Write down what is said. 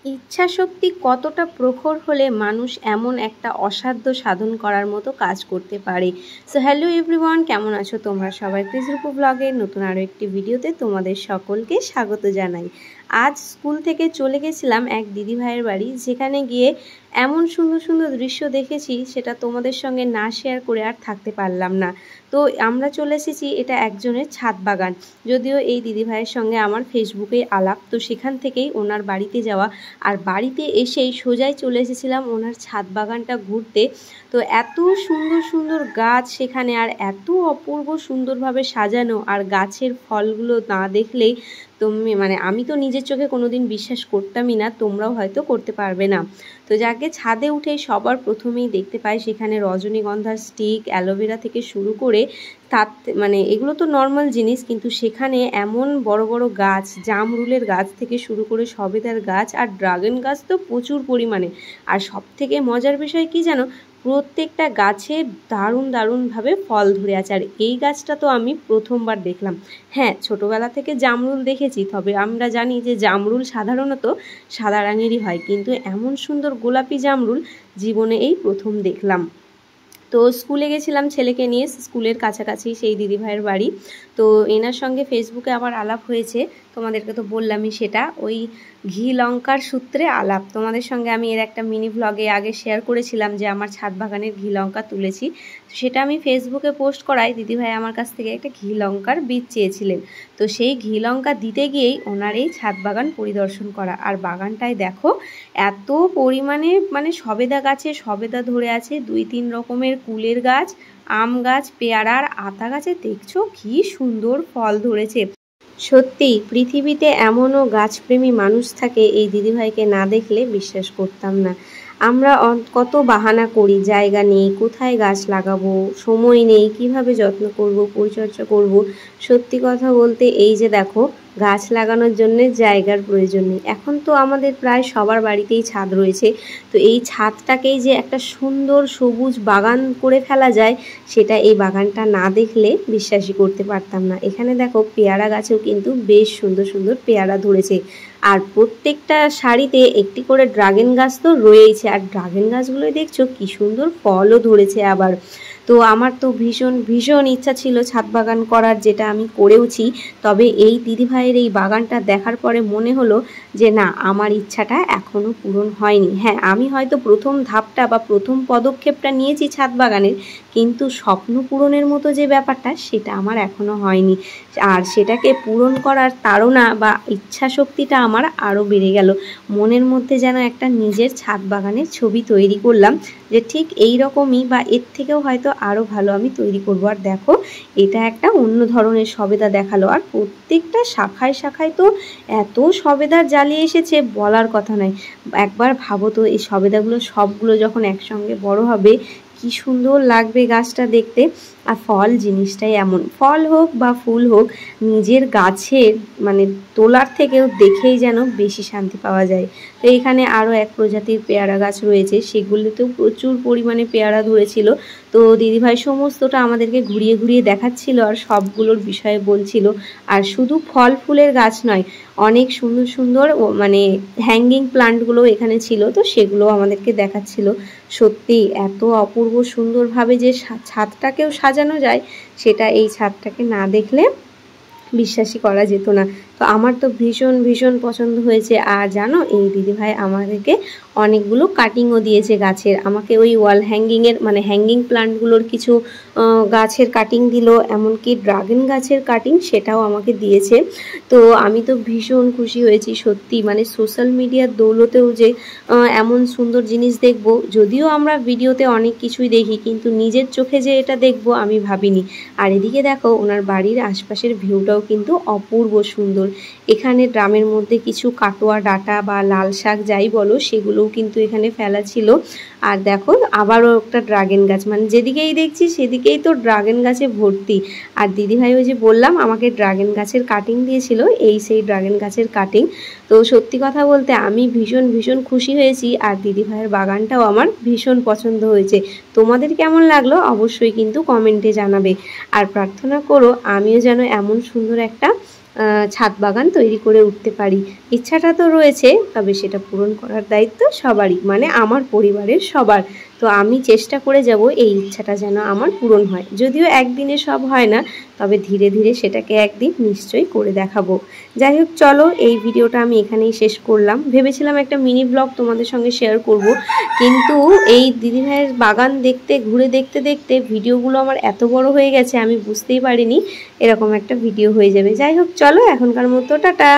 ইচ্ছাশক্তি কতটা প্রখর হলে মানুষ এমন একটা অসাধ্য সাধন করার মতো কাজ করতে পারে। সো হ্যালো এভরিওয়ান, কেমন আছো তোমরা সবাই? কৃষিরূপ ব্লগের নতুন আরও একটি ভিডিওতে তোমাদের সকলকে স্বাগত জানাই। আজ স্কুল থেকে চলে গেছিলাম এক দিদিভাইয়ের বাড়ি, যেখানে গিয়ে এমন সুন্দর সুন্দর দৃশ্য দেখেছি সেটা তোমাদের সঙ্গে না শেয়ার করে আর থাকতে পারলাম না। তো আমরা চলে এসেছি, এটা একজনের ছাদ বাগান। যদিও এই দিদিভাইয়ের সঙ্গে আমার ফেসবুকে আলাপ, তো সেখান থেকেই ওনার বাড়িতে যাওয়া, আর বাড়িতে এসেই সোজাই চলে এসেছিলাম ওনার ছাদ বাগানটা ঘুরতে। তো এত সুন্দর সুন্দর গাছ সেখানে, আর এত অপূর্ব সুন্দরভাবে সাজানো, আর গাছের ফলগুলো না দেখলেই আমি তো নিজের চোখে কোনোদিন বিশ্বাস করতামই না, তোমরাও হয়তো করতে পারবে না। তো যাকে ছাদে উঠে সবার প্রথমেই দেখতে পাই সেখানে রজনীগন্ধার স্টিক, অ্যালোভেরা থেকে শুরু করে তার এগুলো তো নর্মাল জিনিস, কিন্তু সেখানে এমন বড় বড় গাছ, জামরুলের গাছ থেকে শুরু করে সবেদার গাছ, আর ড্রাগন গাছ তো প্রচুর পরিমাণে। আর সব থেকে মজার বিষয় কি জানো, প্রত্যেকটা গাছে দারুণ দারুণভাবে ফল ধরে আছে। আর এই গাছটা তো আমি প্রথমবার দেখলাম। হ্যাঁ, ছোটোবেলা থেকে জামরুল দেখেছি, তবে আমরা জানি যে জামরুল সাধারণত সাদা রঙেরই হয়, কিন্তু এমন সুন্দর গোলাপি জামরুল জীবনে এই প্রথম দেখলাম। তো স্কুলে গেছিলাম ছেলেকে নিয়ে, স্কুলের কাছাকাছি সেই দিদিভাইয়ের বাড়ি। তো এনার সঙ্গে ফেসবুকে আমার আলাপ হয়েছে, তোমাদেরকে তো বললামই সেটা। ওই ঘি লঙ্কার সূত্রে আলাপ। তোমাদের সঙ্গে আমি এর একটা মিনি ভ্লগে আগে শেয়ার করেছিলাম যে আমার ছাদ বাগানের ঘি লঙ্কা তুলেছি। সেটা আমি ফেসবুকে পোস্ট করাই দিদিভাই আমার কাছ থেকে একটা ঘি লঙ্কার বীজ চেয়েছিলেন। তো সেই ঘি লঙ্কা দিতে গিয়েই ওনার এই ছাদ বাগান পরিদর্শন করা। আর বাগানটায় দেখো এত পরিমাণে সবেদা গাছে সবেদা ধরে আছে, 2-3 রকমের কুলের গাছ, আম গাছ, পেয়ারা আর আতা গাছে দেখছো কি সুন্দর ফল ধরেছে। সত্যি পৃথিবীতে এমনও গাছপ্রেমী মানুষ থাকে, এই দিদিভাইকে না দেখলে বিশ্বাস করতাম না। আমরা কত বাহানা করি, জায়গা নেই, কোথায় গাছ লাগাবো, সময় নেই, কিভাবে যত্ন করব, পরিচর্যা করব। সত্যি কথা বলতে এই যে দেখো, গাছ লাগানোর জন্য জায়গার প্রয়োজন নেই। এখন তো আমাদের প্রায় সবার বাড়িতেই ছাদ রয়েছে। তো এই ছাদটাকেই যে একটা সুন্দর সবুজ বাগান করে ফেলা যায়, সেটা এই বাগানটা না দেখলে বিশ্বাসই করতে পারতাম না। এখানে দেখো পেয়ারা গাছেও কিন্তু বেশ সুন্দর সুন্দর পেয়ারা ধরেছে, আর প্রত্যেকটা সারিতে একটি করে ড্রাগন গাছ তো রয়েইছে। আর ড্রাগন গাছগুলোই দেখছো কি সুন্দর ফলও ধরেছে আবার। তো আমার তো ভীষণ ভীষণ ইচ্ছা ছিল ছাদ বাগান করার, যেটা আমি করেওছি। তবে এই দিদিভাইয়ের এই বাগানটা দেখার পরে মনে হলো যে না, আমার ইচ্ছাটা এখনও পূরণ হয়নি। হ্যাঁ, আমি হয়তো প্রথম ধাপটা বা প্রথম পদক্ষেপটা নিয়েছি ছাদ বাগানের, কিন্তু স্বপ্ন পূরণের মতো যে ব্যাপারটা সেটা আমার এখনও হয়নি। আর সেটাকে পূরণ করার তাড়না বা ইচ্ছা শক্তিটা আমার আরও বেড়ে গেল। মনের মধ্যে যেন একটা নিজের ছাদ বাগানের ছবি তৈরি করলাম, যে ঠিক এই রকমই বা এর থেকেও হয়তো আরও ভালো আমি তৈরি করবো। আর দেখো এটা একটা অন্য ধরনের সবেদা দেখালো, আর প্রত্যেকটা শাখায় শাখায় তো এত সবেদার জ্বালিয়ে এসেছে বলার কথা নয়। একবার ভাবো তো, এই সবেদাগুলো সবগুলো যখন একসঙ্গে বড় হবে কি সুন্দর লাগবে গাছটা দেখতে। আর ফল জিনিসটাই এমন, ফল হোক বা ফুল হোক, নিজের গাছের তোলার থেকেও দেখেই যেন বেশি শান্তি পাওয়া যায়। তো এখানে আরও এক প্রজাতির পেয়ারা গাছ রয়েছে, সেগুলোতেও প্রচুর পরিমাণে পেয়ারা ধরেছিল। তো দিদিভাই সমস্তটা আমাদেরকে ঘুরিয়ে ঘুরিয়ে দেখাচ্ছিল আর সবগুলোর বিষয়ে বলছিল। আর শুধু ফল ফুলের গাছ নয়, অনেক সুন্দর সুন্দর হ্যাঙ্গিং প্লান্টগুলো এখানে ছিল, তো সেগুলো আমাদেরকে দেখাচ্ছিল। সত্যি এত অপূর্ব সুন্দরভাবে যে ছাদটাকেও সাজানো যায়, সেটা এই ছাদটাকে না দেখলে বিশ্বাসই করা যেত না। তো আমার তো ভীষণ ভীষণ পছন্দ হয়েছে। আর জানো, এই দিদিভাই আমাদেরকে অনেকগুলো কাটিংও দিয়েছে গাছের। আমাকে ওই ওয়াল হ্যাঙ্গিংয়ের হ্যাঙ্গিং প্লান্টগুলোর কিছু গাছের কাটিং দিল, এমনকি ড্রাগন গাছের কাটিং সেটাও আমাকে দিয়েছে। তো আমি তো ভীষণ খুশি হয়েছি সত্যি। সোশ্যাল মিডিয়ার দৌলতেও যে এমন সুন্দর জিনিস দেখব, যদিও আমরা ভিডিওতে অনেক কিছুই দেখি, কিন্তু নিজের চোখে যে এটা দেখব আমি ভাবিনি। আর এদিকে দেখো ওনার বাড়ির আশপাশের ভিউটাও কিন্তু অপূর্ব সুন্দর। এখানে ড্রামের মধ্যে কিছু কাটোয়া ডাঁটা বা লাল শাক যাই বলো, সেগুলোও কিন্তু এখানে ফেলা ছিল। আর দেখো আবারও একটা ড্রাগন গাছ, যেদিকেই দেখছি সেদিকেই তো ড্রাগন গাছে ভর্তি। আর দিদিভাই ওই যে বললাম আমাকে ড্রাগন গাছের কাটিং দিয়েছিল, এই সেই ড্রাগন গাছের কাটিং। তো সত্যি কথা বলতে আমি ভীষণ ভীষণ খুশি হয়েছি। আর দিদিভাইয়ের বাগানটাও আমার ভীষণ পছন্দ হয়েছে। তোমাদের কেমন লাগলো অবশ্যই কিন্তু কমেন্টে জানাবে। আর প্রার্থনা করো আমিও যেন এমন সুন্দর একটা ছাদ বাগান তৈরি করে উঠতে পারি। ইচ্ছাটা তো রয়েছে, তবে সেটা পূরণ করার দায়িত্ব সবারই, মানে আমার পরিবারের সবার। তো আমি চেষ্টা করে যাব এই ইচ্ছাটা যেন আমার পূরণ হয়। যদিও একদিনে সব হয় না, তবে ধীরে ধীরে সেটাকে একদিন নিশ্চয়ই করে দেখাবো। যাই হোক, চলো এই ভিডিওটা আমি এখানেই শেষ করলাম। ভেবেছিলাম একটা মিনি ব্লগ তোমাদের সঙ্গে শেয়ার করব, কিন্তু এই দিদিভাইয়ের বাগান ঘুরে দেখতে দেখতে ভিডিওগুলো আমার এত বড় হয়ে গেছে, আমি বুঝতেই পারিনি এরকম একটা ভিডিও হয়ে যাবে। যাই হোক, চলো এখনকার মতো টাটা।